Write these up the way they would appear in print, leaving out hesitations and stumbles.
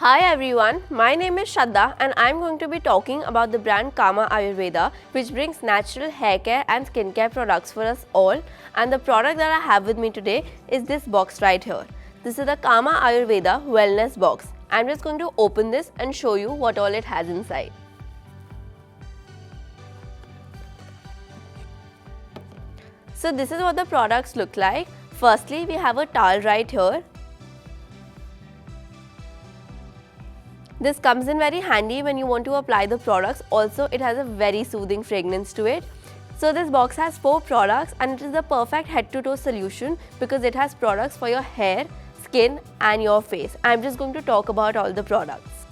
Hi everyone, my name is Shraddha and I am going to be talking about the brand Kama Ayurveda, which brings natural hair care and skincare products for us all. And the product that I have with me today is this box right here. This is the Kama Ayurveda Wellness Box. I am just going to open this and show you what all it has inside. So this is what the products look like. Firstly, we have a towel right here. This comes in very handy when you want to apply the products. Also, it has a very soothing fragrance to it. So this box has 4 products and it is the perfect head to toe solution because it has products for your hair, skin and your face. I'm just going to talk about all the products.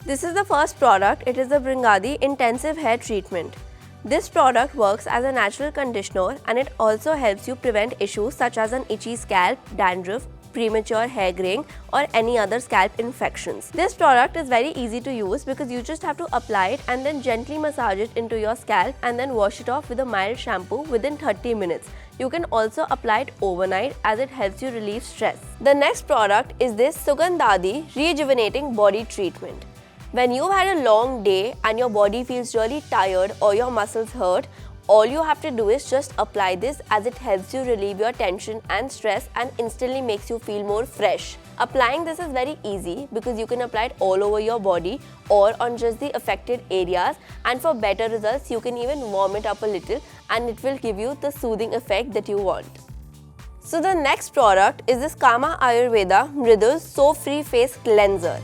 This is the first product. It is the Bringadi Intensive Hair Treatment. This product works as a natural conditioner and it also helps you prevent issues such as an itchy scalp, dandruff, premature hair graying or any other scalp infections. This product is very easy to use because you just have to apply it and then gently massage it into your scalp and then wash it off with a mild shampoo within 30 minutes. You can also apply it overnight as it helps you relieve stress. The next product is this Sugandhadi Rejuvenating Body Treatment. When you've had a long day and your body feels really tired or your muscles hurt, all you have to do is just apply this as it helps you relieve your tension and stress and instantly makes you feel more fresh. Applying this is very easy because you can apply it all over your body or on just the affected areas, and for better results you can even warm it up a little and it will give you the soothing effect that you want. So the next product is this Kama Ayurveda Mridul Soap Free Face Cleanser.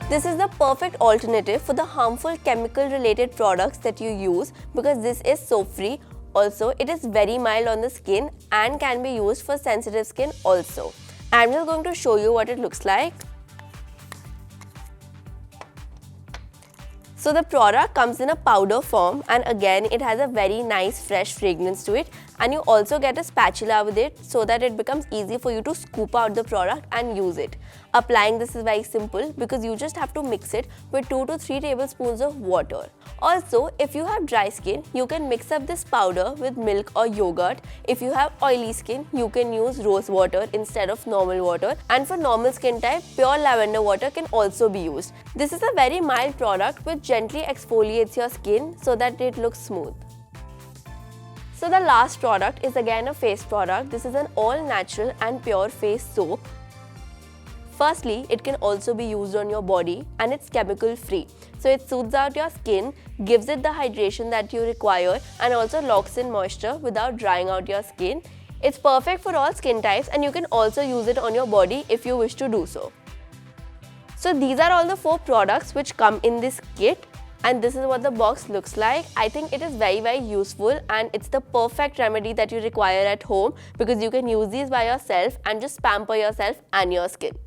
This is the perfect alternative for the harmful chemical related products that you use because this is soap free. Also, it is very mild on the skin and can be used for sensitive skin also. I'm just going to show you what it looks like. So the product comes in a powder form and again it has a very nice fresh fragrance to it, and you also get a spatula with it so that it becomes easy for you to scoop out the product and use it. Applying this is very simple because you just have to mix it with 2 to 3 tablespoons of water. Also, if you have dry skin, you can mix up this powder with milk or yogurt. If you have oily skin, you can use rose water instead of normal water, and for normal skin type, pure lavender water can also be used. This is a very mild product which gently exfoliates your skin so that it looks smooth. So the last product is again a face product. This is an all-natural and pure face soap. Firstly, it can also be used on your body and it's chemical free. So it soothes out your skin, gives it the hydration that you require and also locks in moisture without drying out your skin. It's perfect for all skin types and you can also use it on your body if you wish to do so. So these are all the 4 products which come in this kit. And this is what the box looks like. I think it is very useful and it's the perfect remedy that you require at home because you can use these by yourself and just pamper yourself and your skin.